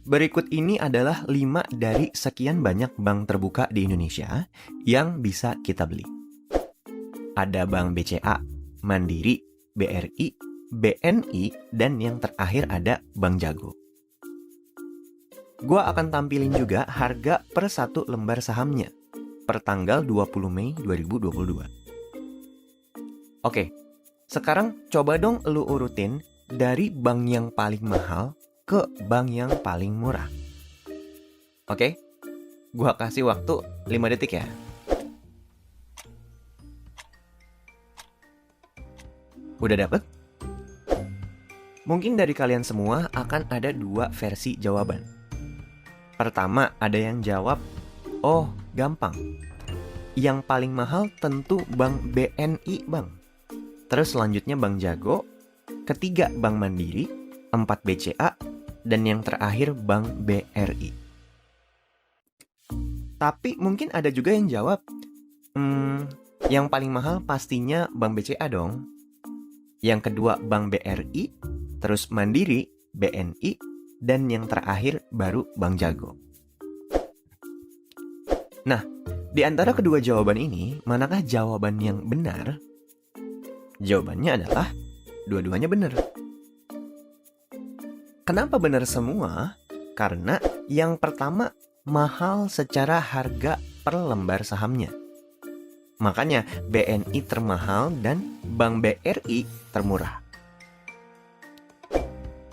Berikut ini adalah 5 dari sekian banyak bank terbuka di Indonesia yang bisa kita beli. Ada Bank BCA, Mandiri, BRI, BNI, dan yang terakhir ada Bank Jago. Gua akan tampilin juga harga per satu lembar sahamnya per tanggal 20 Mei 2022. Oke, sekarang coba dong lu urutin dari bank yang paling mahal ke bank yang paling murah. Oke, gua kasih waktu 5 detik ya. Udah dapet? Mungkin dari kalian semua akan ada 2 versi jawaban. Pertama, ada yang jawab, oh gampang. Yang paling mahal tentu Bank BNI, Bang. Terus selanjutnya Bank Jago, ketiga Bank Mandiri, 4 BCA, dan yang terakhir Bank BRI. Tapi mungkin ada juga yang jawab, yang paling mahal pastinya Bank BCA dong. Yang kedua Bank BRI, terus Mandiri, BNI, dan yang terakhir baru Bank Jago. Nah, di antara kedua jawaban ini, manakah jawaban yang benar? Jawabannya adalah dua-duanya benar. Kenapa benar semua? Karena yang pertama mahal secara harga per lembar sahamnya. Makanya BNI termahal dan Bank BRI termurah.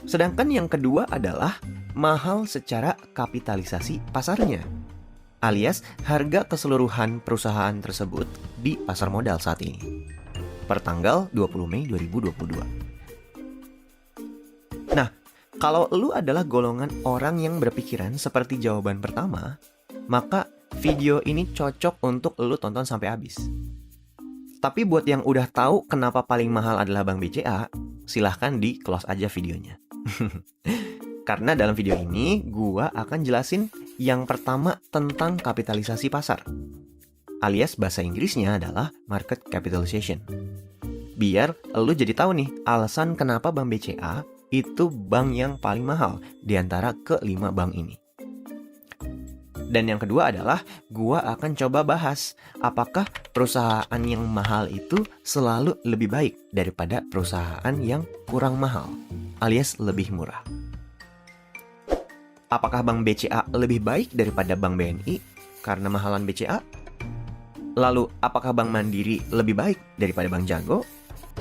Sedangkan yang kedua adalah mahal secara kapitalisasi pasarnya, alias harga keseluruhan perusahaan tersebut di pasar modal saat ini, per tanggal 20 Mei 2022. Nah, kalau lu adalah golongan orang yang berpikiran seperti jawaban pertama, maka video ini cocok untuk lu tonton sampai habis. Tapi buat yang udah tahu kenapa paling mahal adalah Bank BCA, silahkan di close aja videonya. Karena dalam video ini, gua akan jelasin yang pertama tentang kapitalisasi pasar, alias bahasa Inggrisnya adalah market capitalization. Biar lu jadi tahu nih alasan kenapa Bank BCA itu bank yang paling mahal di antara ke-5 bank ini. Dan yang kedua adalah gua akan coba bahas apakah perusahaan yang mahal itu selalu lebih baik daripada perusahaan yang kurang mahal, alias lebih murah. Apakah Bank BCA lebih baik daripada Bank BNI karena mahalan BCA? Lalu apakah Bank Mandiri lebih baik daripada Bank Jago?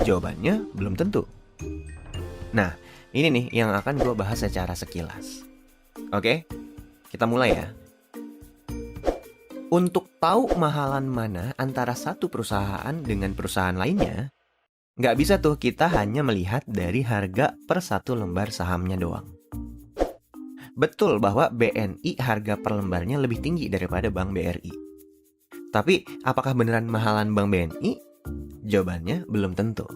Jawabannya belum tentu. Nah, ini nih yang akan gue bahas secara sekilas. Oke, kita mulai ya. Untuk tahu mahalan mana antara satu perusahaan dengan perusahaan lainnya, nggak bisa tuh kita hanya melihat dari harga per satu lembar sahamnya doang. Betul bahwa BNI harga per lembarnya lebih tinggi daripada Bank BRI. Tapi apakah beneran mahalan Bank BNI? Jawabannya belum tentu.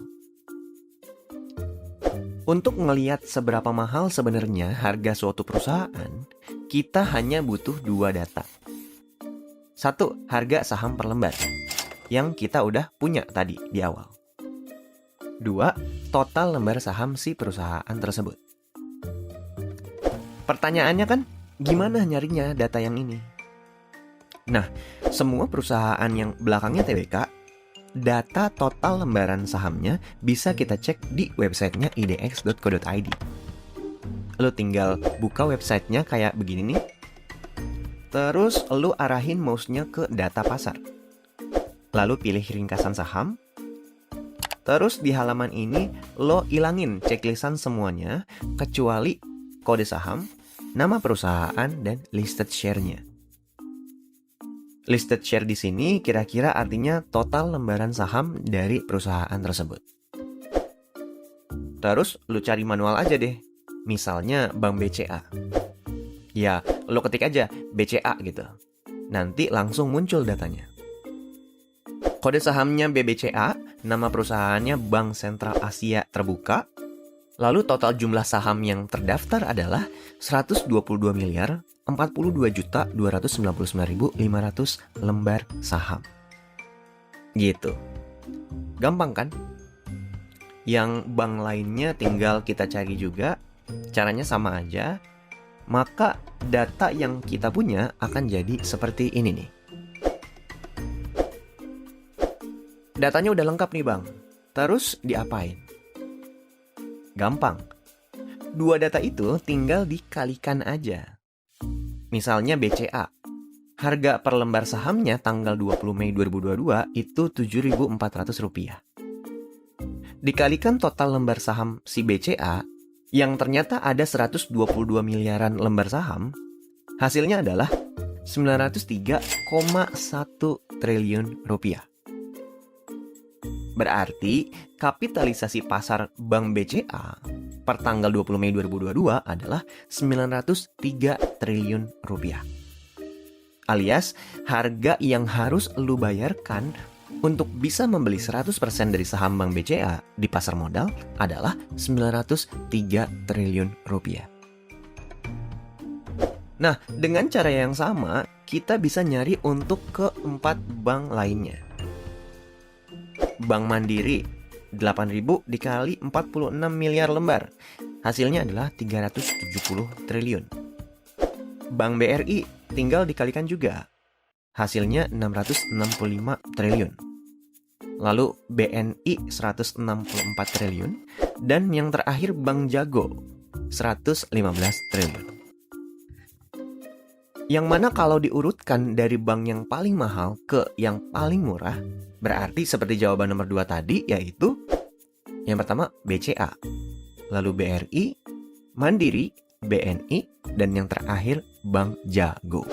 Untuk ngelihat seberapa mahal sebenarnya harga suatu perusahaan, kita hanya butuh 2 data. 1, harga saham per lembar, yang kita udah punya tadi di awal. 2, total lembar saham si perusahaan tersebut. Pertanyaannya kan, gimana nyarinya data yang ini? Nah, semua perusahaan yang belakangnya TBK, data total lembaran sahamnya bisa kita cek di websitenya idx.co.id. Lu tinggal buka websitenya kayak begini nih. Terus lu arahin mouse-nya ke data pasar. Lalu pilih ringkasan saham. Terus di halaman ini lo ilangin checklistan semuanya kecuali kode saham, nama perusahaan, dan listed share-nya. Listed share di sini kira-kira artinya total lembaran saham dari perusahaan tersebut. Terus lu cari manual aja deh. Misalnya Bank BCA. Ya, lu ketik aja BCA gitu. Nanti langsung muncul datanya. Kode sahamnya BBCA, nama perusahaannya Bank Sentral Asia Terbuka. Lalu total jumlah saham yang terdaftar adalah 122.042.299.500 lembar saham. Gitu. Gampang kan? Yang bank lainnya tinggal kita cari juga. Caranya sama aja. maka data yang kita punya akan jadi seperti ini nih. Datanya udah lengkap nih Bang. Terus diapain? Gampang. Dua data itu tinggal dikalikan aja. Misalnya BCA. Harga per lembar sahamnya tanggal 20 Mei 2022 itu Rp7.400. Dikalikan total lembar saham si BCA yang ternyata ada 122 miliaran lembar saham, hasilnya adalah 903,1 triliun rupiah. Berarti kapitalisasi pasar Bank BCA per tanggal 20 Mei 2022 adalah 903 triliun rupiah. Alias harga yang harus lu bayarkan untuk bisa membeli 100% dari saham Bank BCA di pasar modal adalah 903 triliun rupiah. Nah, dengan cara yang sama, kita bisa nyari untuk keempat bank lainnya. Bank Mandiri, 8.000 dikali 46 miliar lembar. Hasilnya adalah 370 triliun. Bank BRI, tinggal dikalikan juga. Hasilnya 665 triliun. Lalu BNI 164 triliun. Dan yang terakhir Bank Jago 115 triliun. Yang mana kalau diurutkan dari bank yang paling mahal ke yang paling murah, berarti seperti jawaban nomor 2 tadi, yaitu yang pertama BCA, lalu BRI, Mandiri, BNI, dan yang terakhir Bank Jago.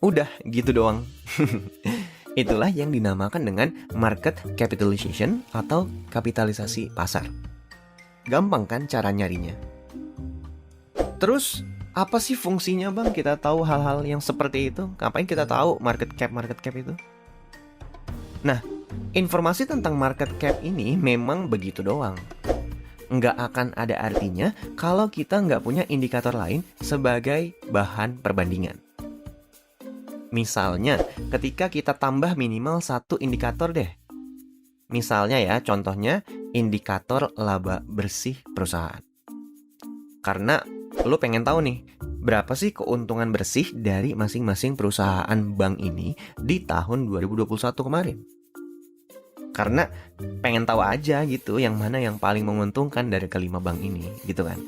Udah gitu doang. Itulah yang dinamakan dengan market capitalization atau kapitalisasi pasar. Gampang kan cara nyarinya? Terus, apa sih fungsinya Bang kita tahu hal-hal yang seperti itu? Ngapain kita tahu market cap itu? Nah, informasi tentang market cap ini memang begitu doang. Nggak akan ada artinya kalau kita nggak punya indikator lain sebagai bahan perbandingan. Misalnya, ketika kita tambah minimal satu indikator deh. Misalnya ya, contohnya indikator laba bersih perusahaan. Karena lo pengen tahu nih, berapa sih keuntungan bersih dari masing-masing perusahaan bank ini di tahun 2021 kemarin. Karena pengen tahu aja gitu yang mana yang paling menguntungkan dari kelima bank ini, gitu kan.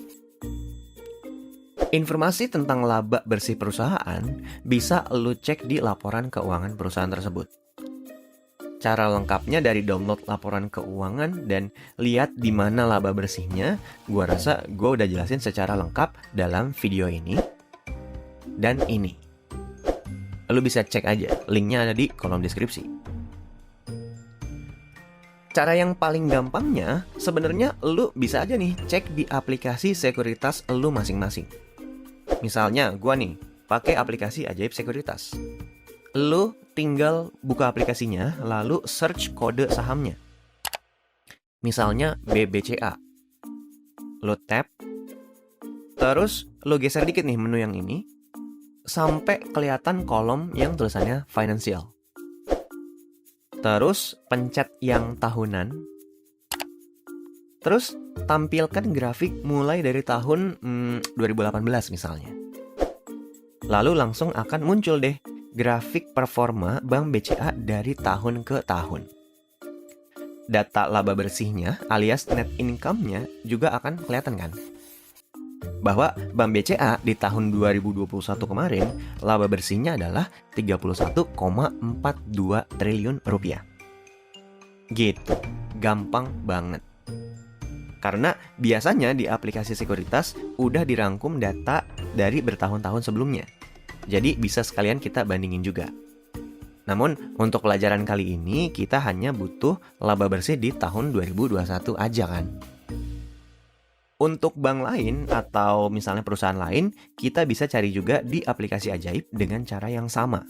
Informasi tentang laba bersih perusahaan bisa lu cek di laporan keuangan perusahaan tersebut. Cara lengkapnya dari download laporan keuangan dan lihat di mana laba bersihnya, gua rasa gua udah jelasin secara lengkap dalam video ini dan ini. Lu bisa cek aja, linknya ada di kolom deskripsi. Cara yang paling gampangnya, sebenarnya lu bisa aja nih cek di aplikasi sekuritas lu masing-masing. Misalnya gua nih pakai aplikasi Ajaib Sekuritas. Lu tinggal buka aplikasinya lalu search kode sahamnya. Misalnya BBCA. Lu tap. Terus lu geser dikit nih menu yang ini sampai kelihatan kolom yang tulisannya financial. Terus pencet yang tahunan. Terus tampilkan grafik mulai dari tahun 2018 misalnya. Lalu langsung akan muncul deh grafik performa Bank BCA dari tahun ke tahun. Data laba bersihnya alias net income-nya juga akan kelihatan kan? Bahwa Bank BCA di tahun 2021 kemarin laba bersihnya adalah 31,42 triliun rupiah. Gitu, gampang banget. Karena biasanya di aplikasi sekuritas udah dirangkum data dari bertahun-tahun sebelumnya. Jadi bisa sekalian kita bandingin juga. Namun untuk pelajaran kali ini kita hanya butuh laba bersih di tahun 2021 aja kan. Untuk bank lain atau misalnya perusahaan lain, kita bisa cari juga di aplikasi Ajaib dengan cara yang sama.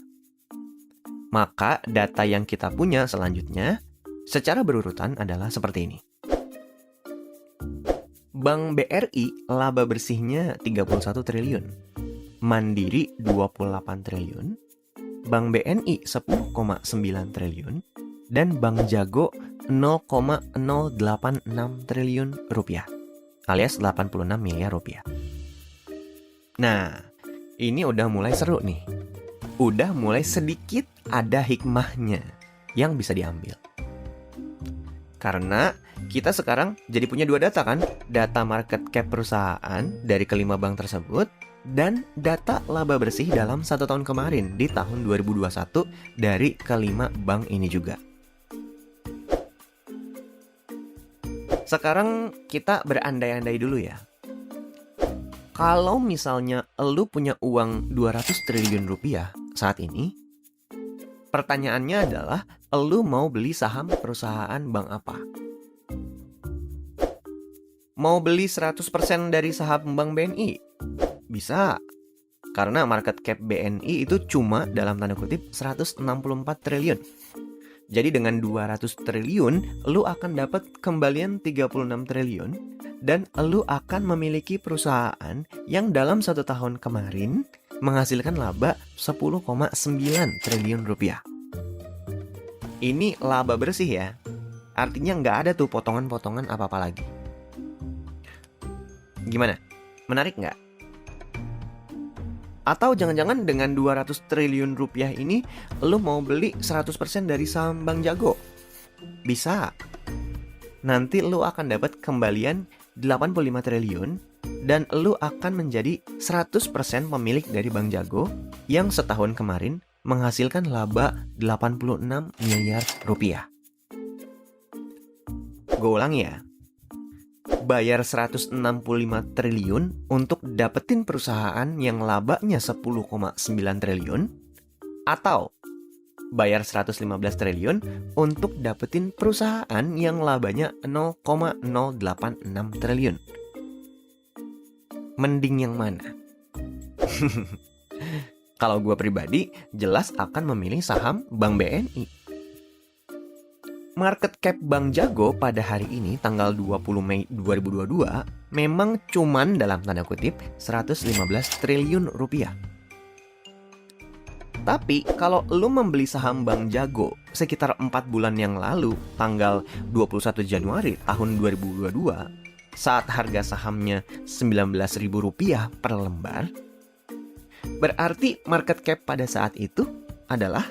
Maka data yang kita punya selanjutnya secara berurutan adalah seperti ini. Bank BRI laba bersihnya 31 triliun, Mandiri 28 triliun, Bank BNI 10,9 triliun, dan Bank Jago 0,086 triliun rupiah, alias 86 miliar rupiah. Nah, ini udah mulai seru nih. Udah mulai sedikit ada hikmahnya yang bisa diambil. Karena kita sekarang jadi punya dua data kan? Data market cap perusahaan dari kelima bank tersebut dan data laba bersih dalam 1 tahun kemarin di tahun 2021 dari kelima bank ini juga. Sekarang kita berandai-andai dulu ya. Kalau misalnya lu punya uang 200 triliun rupiah saat ini, pertanyaannya adalah lu mau beli saham perusahaan bank apa? Mau beli 100% dari saham Bank BNI? Bisa. Karena market cap BNI itu cuma dalam tanda kutip 164 triliun. Jadi dengan 200 triliun, lu akan dapat kembalian 36 triliun dan lu akan memiliki perusahaan yang dalam 1 tahun kemarin menghasilkan laba 10,9 triliun rupiah. Ini laba bersih ya. Artinya nggak ada tuh potongan-potongan apa-apa lagi. Gimana? Menarik nggak? Atau jangan-jangan dengan 200 triliun rupiah ini lu mau beli 100% dari saham Bank Jago? Bisa. Nanti lu akan dapat kembalian 85 triliun dan lu akan menjadi 100% pemilik dari Bank Jago yang setahun kemarin menghasilkan laba 86 miliar rupiah. Gue ulangi ya. Bayar 165 triliun untuk dapetin perusahaan yang labanya 10,9 triliun atau bayar 115 triliun untuk dapetin perusahaan yang labanya 0,086 triliun. Mending yang mana? Kalau gue pribadi jelas akan memilih saham Bank BNI. Market cap Bank Jago pada hari ini tanggal 20 Mei 2022 memang cuman dalam tanda kutip 115 triliun rupiah. Tapi kalau lu membeli saham Bank Jago sekitar 4 bulan yang lalu tanggal 21 Januari tahun 2022 saat harga sahamnya Rp19.000 per lembar, berarti market cap pada saat itu adalah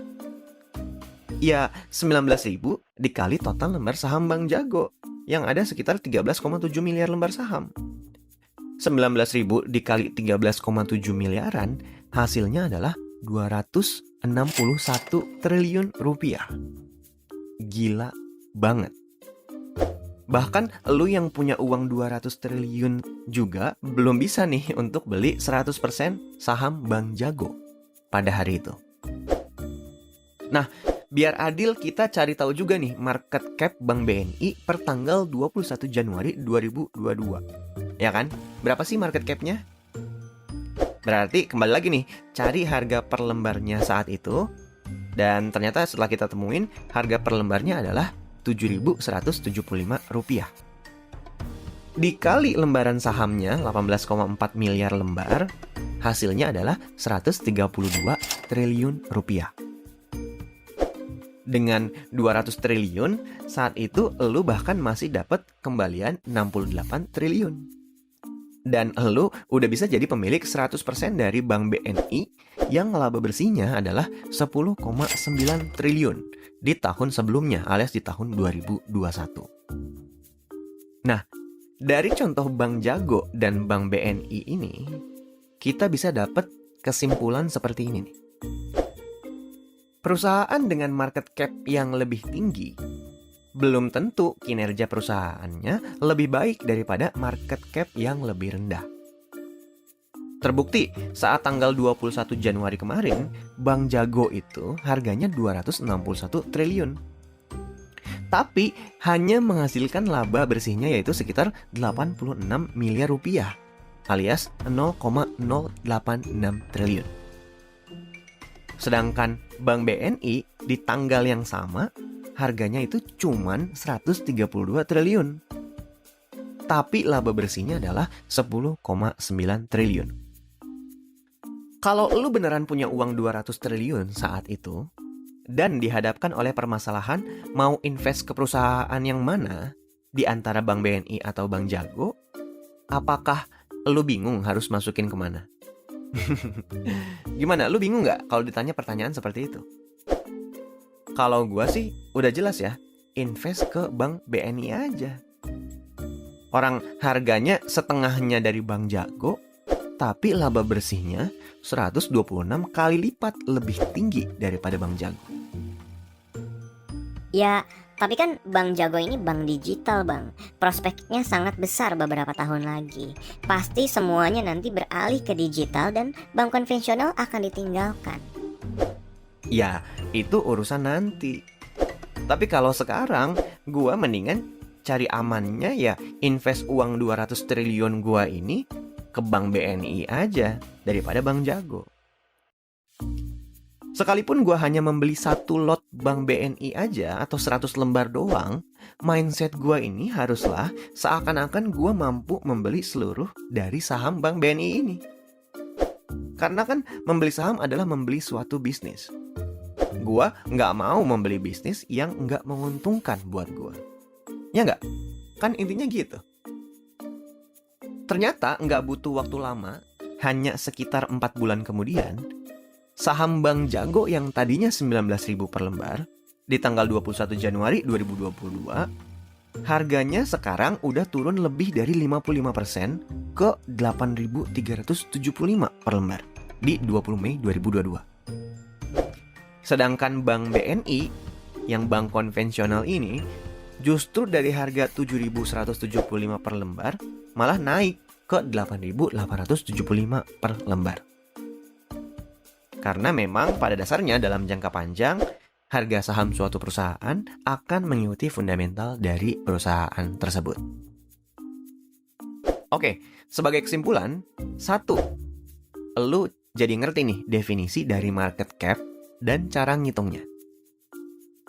ya 19.000 dikali total lembar saham Bank Jago yang ada sekitar 13,7 miliar lembar saham. 19.000 dikali 13,7 miliaran hasilnya adalah 261 triliun rupiah. Gila banget. Bahkan lu yang punya uang 200 triliun juga belum bisa nih untuk beli 100% saham Bank Jago pada hari itu. Nah, biar adil kita cari tahu juga nih market cap Bank BNI per tanggal 21 Januari 2022. Ya kan? Berapa sih market cap-nya? Berarti kembali lagi nih, cari harga per lembarnya saat itu. Dan ternyata setelah kita temuin, harga per lembarnya adalah Rp7.175. Dikali lembaran sahamnya 18,4 miliar lembar, hasilnya adalah 132 triliun rupiah. Dengan 200 triliun, saat itu lu bahkan masih dapat kembalian 68 triliun. Dan lu udah bisa jadi pemilik 100% dari Bank BNI yang laba bersihnya adalah 10,9 triliun di tahun sebelumnya alias di tahun 2021. Nah, dari contoh Bank Jago dan Bank BNI ini, kita bisa dapat kesimpulan seperti ini nih. Perusahaan dengan market cap yang lebih tinggi belum tentu kinerja perusahaannya lebih baik daripada market cap yang lebih rendah. Terbukti saat tanggal 21 Januari kemarin, Bank Jago itu harganya 261 triliun. Tapi hanya menghasilkan laba bersihnya yaitu sekitar 86 miliar rupiah alias 0,086 triliun. Sedangkan Bank BNI di tanggal yang sama harganya itu cuman 132 triliun. Tapi laba bersihnya adalah 10,9 triliun. Kalau lu beneran punya uang 200 triliun saat itu dan dihadapkan oleh permasalahan mau invest ke perusahaan yang mana di antara Bank BNI atau Bank Jago, apakah lu bingung harus masukin kemana? Gimana, lu bingung nggak kalau ditanya pertanyaan seperti itu? Kalau gua sih udah jelas ya, invest ke Bank BNI aja. Orang harganya setengahnya dari Bank Jago, tapi laba bersihnya 126 kali lipat lebih tinggi daripada Bank Jago. Ya, tapi kan Bank Jago ini bank digital, Bang. Prospeknya sangat besar beberapa tahun lagi. Pasti semuanya nanti beralih ke digital dan bank konvensional akan ditinggalkan. Ya, itu urusan nanti. Tapi kalau sekarang, gua mendingan cari amannya ya invest uang 200 triliun gua ini ke Bank BNI aja daripada Bank Jago. Sekalipun gua hanya membeli satu lot Bank BNI aja atau 100 lembar doang, mindset gua ini haruslah seakan-akan gua mampu membeli seluruh dari saham Bank BNI ini. Karena kan membeli saham adalah membeli suatu bisnis. Gua nggak mau membeli bisnis yang nggak menguntungkan buat gua. Ya nggak? Kan intinya gitu. Ternyata nggak butuh waktu lama, hanya sekitar 4 bulan kemudian, saham Bank Jago yang tadinya 19.000 per lembar, di tanggal 21 Januari 2022, harganya sekarang udah turun lebih dari 55% ke 8.375 per lembar di 20 Mei 2022. Sedangkan Bank BNI, yang bank konvensional ini, justru dari harga 7.175 per lembar, malah naik ke 8.875 per lembar. Karena memang pada dasarnya dalam jangka panjang, harga saham suatu perusahaan akan mengikuti fundamental dari perusahaan tersebut. Oke, sebagai kesimpulan, 1. Lu jadi ngerti nih definisi dari market cap dan cara ngitungnya.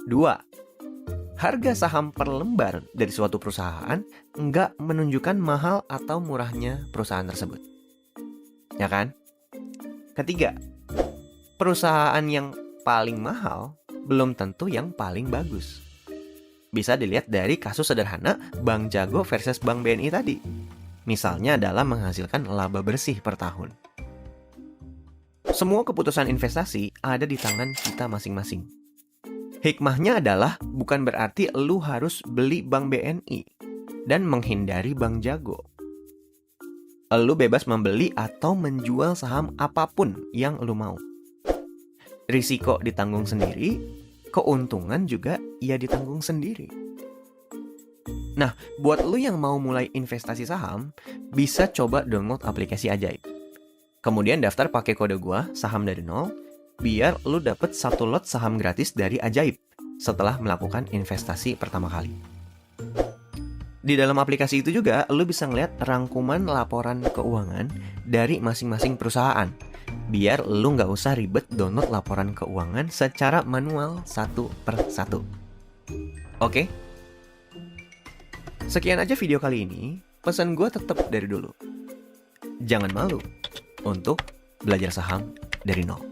2. Harga saham per lembar dari suatu perusahaan nggak menunjukkan mahal atau murahnya perusahaan tersebut. Ya kan? 3. Perusahaan yang paling mahal belum tentu yang paling bagus. Bisa dilihat dari kasus sederhana Bank Jago versus Bank BNI tadi. Misalnya dalam menghasilkan laba bersih per tahun. Semua keputusan investasi ada di tangan kita masing-masing. Hikmahnya adalah bukan berarti lu harus beli Bank BNI dan menghindari Bank Jago. Lu bebas membeli atau menjual saham apapun yang lu mau. Risiko ditanggung sendiri, keuntungan juga ya ditanggung sendiri. Nah, buat lu yang mau mulai investasi saham, bisa coba download aplikasi Ajaib. Kemudian daftar pakai kode gua, saham dari nol, biar lu dapet 1 lot saham gratis dari Ajaib setelah melakukan investasi pertama kali. Di dalam aplikasi itu juga, lu bisa ngeliat rangkuman laporan keuangan dari masing-masing perusahaan. Biar lu nggak usah ribet download laporan keuangan secara manual satu per satu. Oke? Sekian aja video kali ini. Pesan gue tetap dari dulu. Jangan malu untuk belajar saham dari nol.